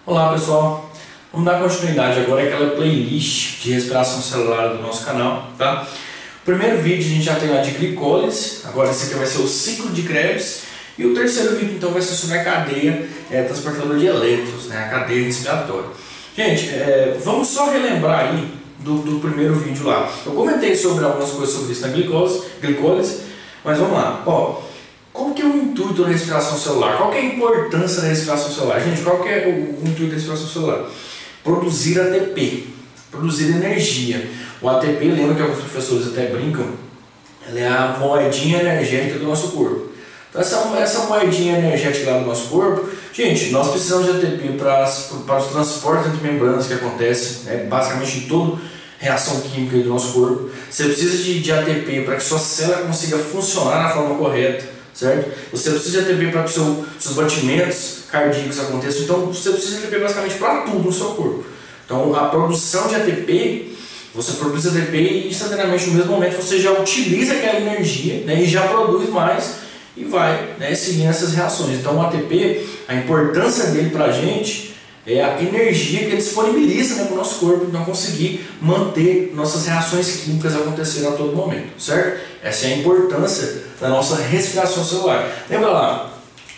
Olá pessoal, vamos dar continuidade agora àquela playlist de respiração celular do nosso canal, tá? O primeiro vídeo a gente já tem lá de glicólise, agora esse aqui vai ser o ciclo de Krebs, e o terceiro vídeo então vai ser sobre a cadeia transportadora de elétrons, né? A cadeia respiratória. Gente, vamos só relembrar aí do primeiro vídeo lá. Eu comentei sobre algumas coisas sobre isso na glicólise, mas vamos lá. Ó, qual que é o intuito da respiração celular? Qual que é a importância da respiração celular? Gente, qual que é o intuito da respiração celular? Produzir ATP, produzir energia. O ATP, lembra que alguns professores até brincam, ela é a moedinha energética do nosso corpo. Então essa moedinha energética lá do nosso corpo, gente, nós precisamos de ATP para os transportes entre membranas que acontecem, basicamente em toda reação química do nosso corpo. Você precisa de ATP para que sua célula consiga funcionar da forma correta. Certo? Você precisa de ATP para que seus batimentos cardíacos aconteçam, então você precisa de ATP basicamente para tudo no seu corpo. Então a produção de ATP, você produz ATP e instantaneamente no mesmo momento você já utiliza aquela energia, né, e já produz mais e vai, né, seguindo essas reações. Então o ATP, a importância dele para a gente é a energia que ele disponibiliza, né, para o nosso corpo, então conseguir manter nossas reações químicas acontecendo a todo momento, certo? Essa é a importância da nossa respiração celular. Lembra lá,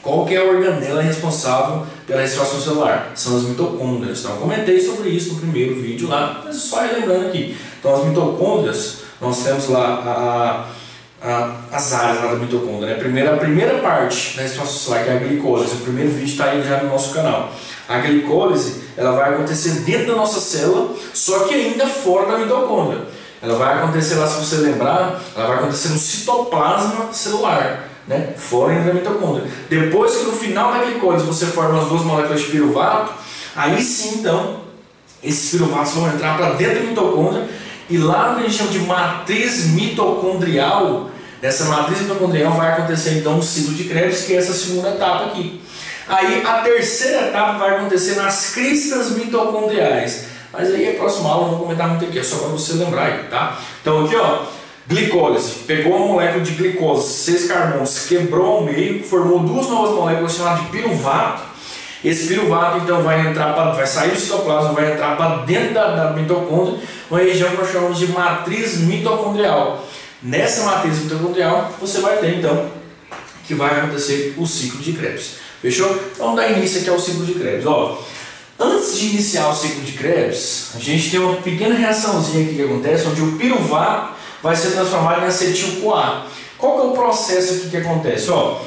qual que é a organela responsável pela respiração celular? São as mitocôndrias. Então eu comentei sobre isso no primeiro vídeo lá, mas só relembrando aqui. Então as mitocôndrias, nós temos lá as áreas lá da mitocôndria, né? A primeira parte da respiração celular, que é a glicólise, o primeiro vídeo está aí já no nosso canal. A glicólise, ela vai acontecer dentro da nossa célula, só que ainda fora da mitocôndria. Ela vai acontecer lá, se você lembrar, ela vai acontecer no citoplasma celular, né? Fora ainda da mitocôndria. Depois que no final da glicólise você forma as duas moléculas de piruvato, aí sim, então, esses piruvatos vão entrar para dentro da mitocôndria, e lá no que a gente chama de matriz mitocondrial, nessa matriz mitocondrial vai acontecer então o ciclo de Krebs, que é essa segunda etapa aqui. Aí a terceira etapa vai acontecer nas cristas mitocondriais. Mas aí a próxima aula eu não vou comentar muito aqui, é só para você lembrar aí, tá? Então aqui ó, glicólise, pegou uma molécula de glicose, 6 carbonos, quebrou ao meio, formou duas novas moléculas chamadas de piruvato. Esse piruvato então vai sair do citoplasma, vai entrar para dentro da mitocôndria, uma região que nós chamamos de matriz mitocondrial. Nessa matriz mitocondrial você vai ter então que vai acontecer o ciclo de Krebs. Fechou? Então vamos dar início aqui ao ciclo de Krebs. Ó, antes de iniciar o ciclo de Krebs, a gente tem uma pequena reaçãozinha aqui que acontece, onde o piruvato vai ser transformado em acetil-CoA. Qual que é o processo aqui que acontece? Ó,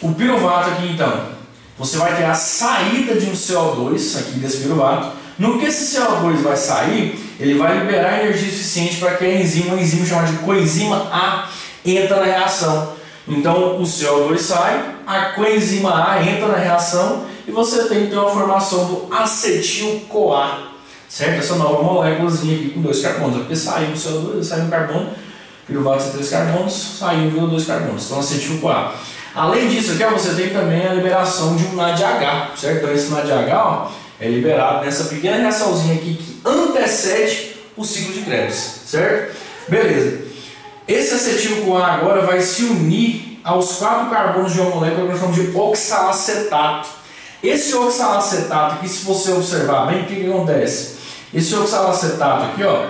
o piruvato aqui então, você vai ter a saída de um CO2 aqui desse piruvato. No que esse CO2 vai sair, ele vai liberar energia suficiente para que uma enzima chamada de coenzima A entra na reação. Então o CO2 sai, a coenzima A entra na reação e você tem então a formação do acetil-CoA, certo? Essa nova moléculazinha aqui com 2 carbonos, porque saiu o CO2, saiu um carbono, piruvato tem 3 carbonos, saiu o 2 carbonos, então acetil-CoA. Além disso aqui, ó, você tem também a liberação de um NADH, certo? Então esse NADH ó, é liberado nessa pequena reaçãozinha aqui que antecede o ciclo de Krebs, certo? Beleza. Esse acetil-CoA agora vai se unir aos 4 carbonos de uma molécula que nós chamamos de oxalacetato. Esse oxalacetato aqui, se você observar bem, o que acontece? Esse oxalacetato aqui, ó,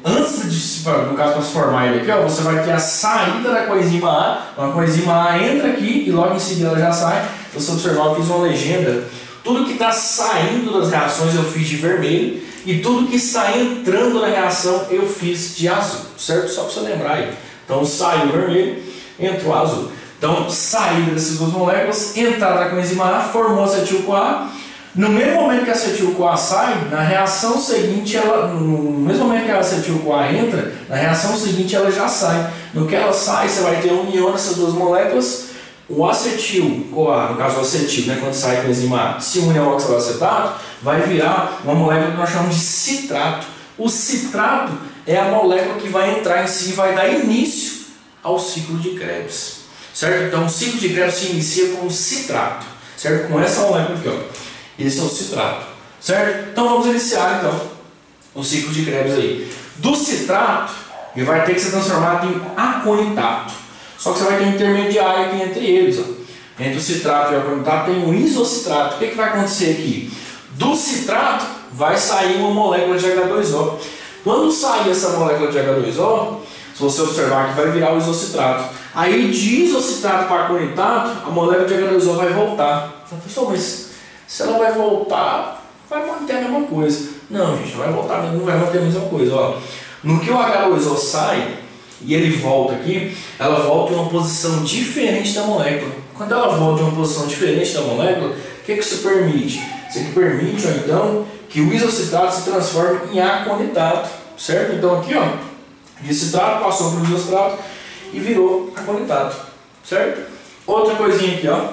antes de, no caso, para se formar ele aqui, ó, você vai ter a saída da coenzima A. Então a coenzima A entra aqui e logo em seguida ela já sai. Se você observar, eu fiz uma legenda. Tudo que está saindo das reações eu fiz de vermelho. E tudo que está entrando na reação eu fiz de azul, certo? Só para você lembrar aí. Então saiu vermelho, entrou azul. Então saída dessas duas moléculas, entrada da coenzima A, formou acetil-CoA. No mesmo momento que a acetil-CoA sai, na reação seguinte, no mesmo momento que a acetil-CoA entra, na reação seguinte ela já sai. No que ela sai, você vai ter a união dessas duas moléculas. O acetil-CoA, no caso o acetil, né, quando sai com a enzima A, se une ao oxalacetato, vai virar uma molécula que nós chamamos de citrato. O citrato é a molécula que vai entrar em si e vai dar início ao ciclo de Krebs, certo? Então o ciclo de Krebs se inicia com o citrato, certo? Com essa molécula aqui, ó. Esse é o citrato, certo? Então vamos iniciar então o ciclo de Krebs aí. Do citrato, ele vai ter que ser transformado em aconitato. Só que você vai ter um intermediário aqui entre eles, ó. entre o citrato e o aconidato tem o isocitrato. O que vai acontecer aqui? Do citrato vai sair uma molécula de H2O. Quando sair essa molécula de H2O, se você observar que vai virar o isocitrato. Aí de isocitrato para aconidato, a molécula de H2O vai voltar. Professor, mas se ela vai voltar, vai manter a mesma coisa. Não, gente, não vai voltar, não vai manter a mesma coisa. Ó. No que o H2O sai e ele volta aqui, ela volta em uma posição diferente da molécula. Quando ela volta em uma posição diferente da molécula, o que isso permite? Isso aqui permite, ó, então, que o isocitrato se transforme em aconidato, certo? Então aqui, ó, de citrato passou para o isocitrato e virou aconidato, certo? Outra coisinha aqui, ó.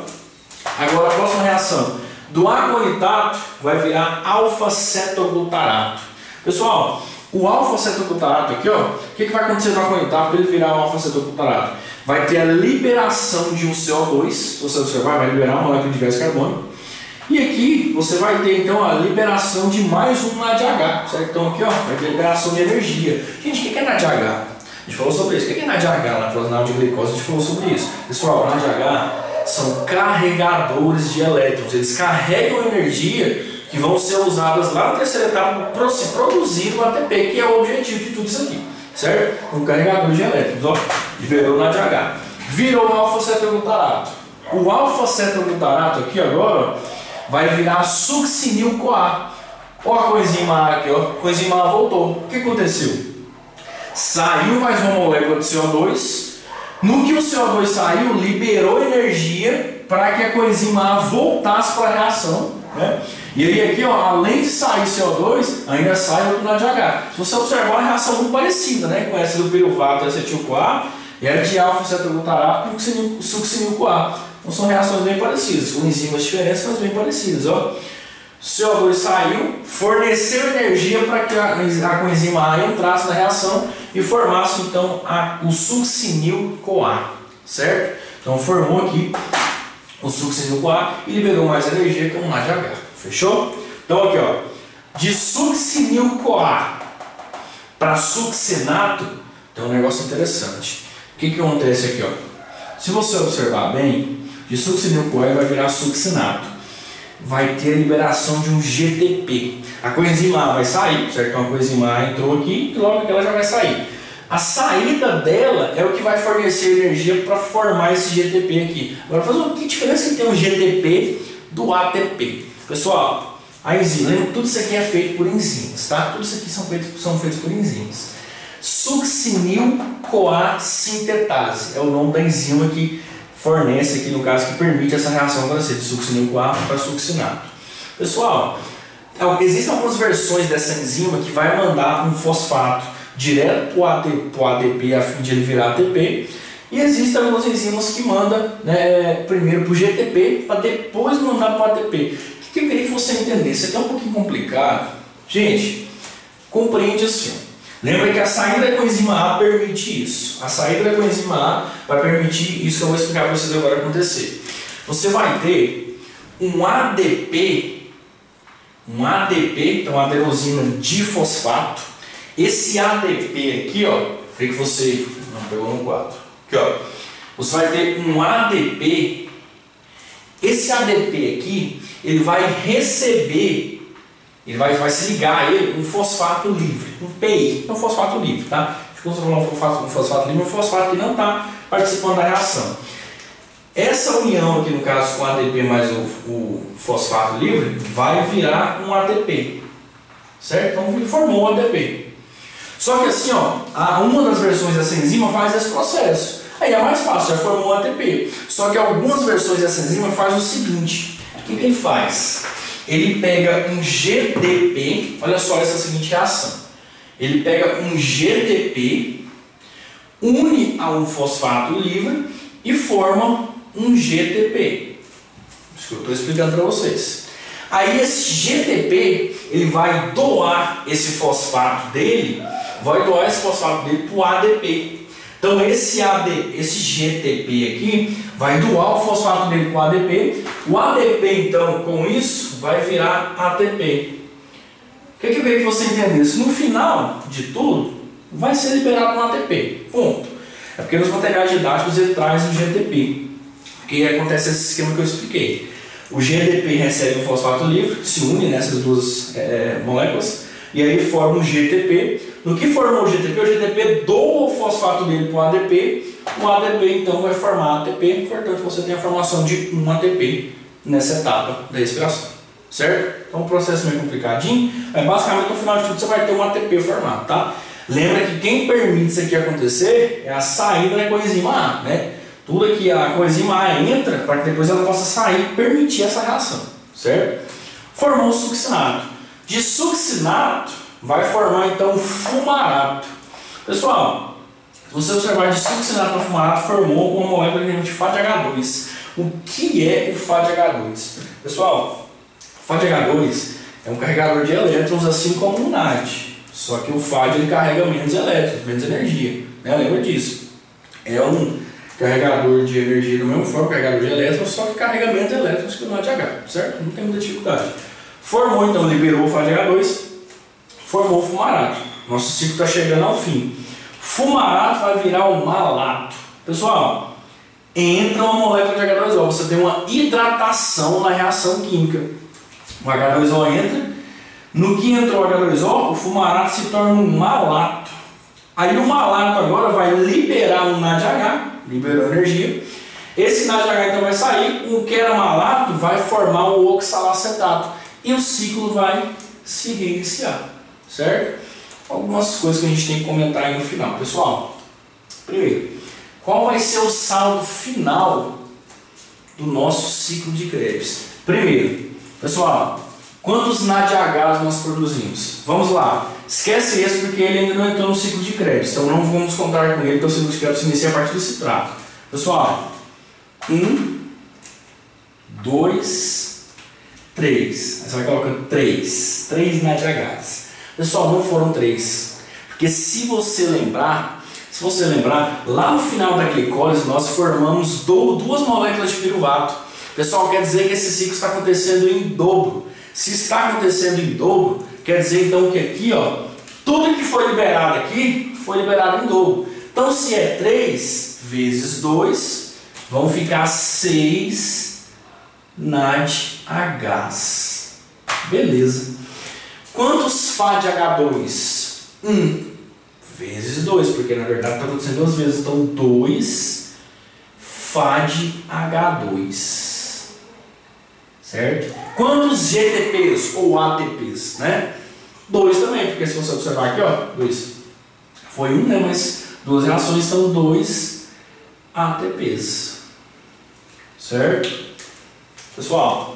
Agora a próxima reação. Do aconidato vai virar alfa-cetoglutarato. Pessoal, o alfa-cetoglutarato aqui, ó, o que vai acontecer no aconidato para ele virar um alfa-cetoglutarato? Vai ter a liberação de um CO2, se você observar, vai liberar uma molécula de gás carbônico. E aqui você vai ter então a liberação de mais um NADH, certo? Então aqui, ó, vai ter liberação de energia. Gente, o que é NADH? A gente falou sobre isso. O que é NADH na plasmose de glicose? A gente falou sobre isso. Pessoal, NADH são carregadores de elétrons. Eles carregam energia que vão ser usadas lá na terceira etapa para se produzir o ATP, que é o objetivo de tudo isso aqui, certo? Um carregador de elétrons, ó, liberou o NADH. Virou o alfa-cetoglutarato. O alfa-cetoglutarato aqui agora, ó, vai virar succinil-CoA. Olha a coenzima A aqui, ó. A coenzima A voltou. O que aconteceu? Saiu mais uma molécula de CO2. No que o CO2 saiu, liberou energia para que a coenzima A voltasse para a reação, né? E aí aqui, ó, além de sair CO2, ainda sai outro NADH. Se você observar, a reação é muito parecida, né? Com essa do piruvato e acetil-CoA, e a de alfa-cetoglutarato e o succinil-CoA. Então são reações bem parecidas, com enzimas diferentes, mas bem parecidas, ó. CO2 saiu, forneceu energia para que a coenzima A entrasse na reação e formasse então o succinil-CoA, certo? Então formou aqui o succinil-CoA e liberou mais energia que um NADH, fechou? Então aqui, ó, de succinil-CoA para succinato tem um negócio interessante. O que acontece aqui, ó? Se você observar bem, de succinil-CoA vai virar succinato. Vai ter a liberação de um GTP. A coenzima A vai sair, certo? Então a coenzima A entrou aqui e logo que ela já vai sair. A saída dela é o que vai fornecer energia para formar esse GTP aqui. Agora, que diferença que tem o GTP do ATP? Pessoal, a enzima, lembra, tudo isso aqui é feito por enzimas, tá? Tudo isso aqui são feitos por enzimas. Succinil-CoA sintetase é o nome da enzima que fornece aqui, no caso, que permite essa reação acontecer de succinil-CoA para succinato. Pessoal, existem algumas versões dessa enzima que vai mandar um fosfato direto para o ADP a fim de ele virar ATP, e existem algumas enzimas que mandam, né, primeiro para o GTP para depois mandar para o ATP. O que eu queria que você entendesse? Isso aqui é um pouquinho complicado. Gente, compreende assim. Lembra que a saída da coenzima A permite isso. A saída da coenzima A vai permitir isso que eu vou explicar para vocês agora acontecer. Você vai ter um ADP, então adenosina difosfato. Esse ADP aqui, ó, queria que você não pegou no quadro. Aqui, ó, você vai ter um ADP. Esse ADP aqui, ele vai receber. Ele vai se ligar a ele um fosfato livre, um PI, um fosfato livre, tá? Quando você falar um fosfato livre, um fosfato que não está participando da reação. Essa união aqui, no caso, com o ADP mais o fosfato livre, vai virar um ATP, certo? Então ele formou o ATP. Só que assim, ó, uma das versões dessa enzima faz esse processo. Aí é mais fácil, já formou o ATP. Só que algumas versões dessa enzima faz o seguinte: o que ele faz? Ele pega um GTP, olha só essa seguinte reação. Ele pega um GTP, une a um fosfato livre e forma um GTP. Isso que eu estou explicando para vocês. Aí esse GTP, ele vai doar esse fosfato dele, para o ADP. Então esse GTP aqui vai doar o fosfato dele para o ADP. O ADP, então, com isso, vai virar ATP. O que eu queria que você entendesse? No final de tudo, vai ser liberado um ATP. Ponto. É porque nos materiais didáticos ele traz o GTP. Porque acontece esse esquema que eu expliquei. O GDP recebe um fosfato livre, se une nessas duas moléculas, e aí forma um GTP. No que formou o GTP doa o fosfato dele para o ADP, o ADP então vai formar ATP, portanto você tem a formação de um ATP nessa etapa da respiração, certo? Então um processo meio complicadinho, mas basicamente no final de tudo você vai ter um ATP formado, tá? Lembra que quem permite isso aqui acontecer é a saída da coenzima A, né? Tudo aqui a coenzima A entra para que depois ela possa sair e permitir essa reação, certo? Formou o succinato. De succinato vai formar então o fumarato. Pessoal, se você observar de succinato para fumarato, formou uma molécula que a gente chama de FADH2. O que é o FADH2? Pessoal, o FADH2 é um carregador de elétrons assim como o NAD. Só que o FAD ele carrega menos elétrons, menos energia, né? Lembra disso? É um carregador de energia do mesmo forma, carregador de elétrons, só que carrega menos elétrons que o NADH, certo? Não tem muita dificuldade. Formou então, liberou o FADH2, formou o fumarato. Nosso ciclo está chegando ao fim. Fumarato vai virar o malato. Pessoal, entra uma molécula de H2O, você tem uma hidratação na reação química. O H2O entra, no que entrou o H2O, o fumarato se torna um malato. Aí o malato agora vai liberar um NADH, liberou energia. Esse NADH então vai sair, o que era malato vai formar o oxalacetato e o ciclo vai se reiniciar, certo? Algumas coisas que a gente tem que comentar aí no final. Pessoal, primeiro, qual vai ser o saldo final do nosso ciclo de Krebs? Primeiro, pessoal, quantos NADHs nós produzimos? Vamos lá. Esquece esse porque ele ainda não entrou no ciclo de Krebs, então não vamos contar com ele, porque o ciclo de Krebs se inicia a partir do citrato. Pessoal, 1, 2, 3. Aí você vai colocando 3 NADHs. Pessoal, não foram 3, porque se você lembrar, lá no final da glicólise nós formamos duas moléculas de piruvato. Pessoal, quer dizer que esse ciclo está acontecendo em dobro. Se está acontecendo em dobro, quer dizer então que aqui, ó, tudo que foi liberado aqui, foi liberado em dobro. Então se é 3 vezes 2, vão ficar 6 NADHs. Beleza. Quantos FADH2? 1 vezes 2, porque na verdade está acontecendo 2 vezes. Então 2 FADH2. Certo? Quantos GTPs ou ATPs, né? 2 também, porque se você observar aqui, ó, 2. Foi 1, né? Mas duas reações são 2 ATPs. Certo? Pessoal,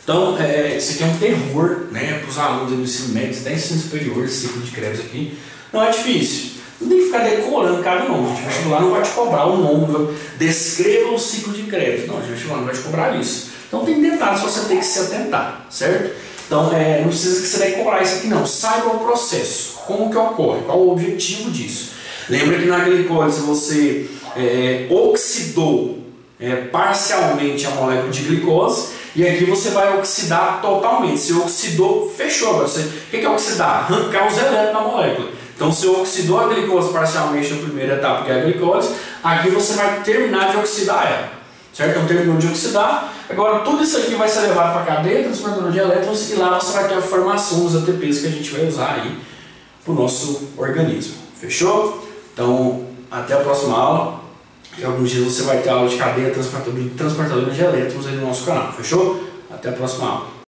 então, isso aqui é um terror, né? Para os alunos do ensino médio, até ensino superior, esse ciclo de Krebs aqui. Não é difícil. Não tem que ficar decorando cada nome. O vestibular não vai te cobrar o nome. Descreva o ciclo de Krebs. Não, o vestibular não vai te cobrar isso. Então tem detalhes que você tem que se atentar, certo? Então não precisa que você decorar isso aqui não. Saiba o processo, como que ocorre, qual o objetivo disso. Lembra que na glicólise você oxidou parcialmente a molécula de glicose e aqui você vai oxidar totalmente. Se oxidou, fechou. Agora, o que é oxidar? Arrancar os elétrons na molécula. Então se oxidou a glicose parcialmente na primeira etapa, que é a glicose, aqui você vai terminar de oxidar ela. Certo? Então terminou de oxidar, agora tudo isso aqui vai ser levado para a cadeia transportadora de elétrons e lá você vai ter a formação dos ATPs que a gente vai usar aí para o nosso organismo. Fechou? Então até a próxima aula. Em alguns dias você vai ter aula de cadeia transportadora de elétrons aí no nosso canal. Fechou? Até a próxima aula.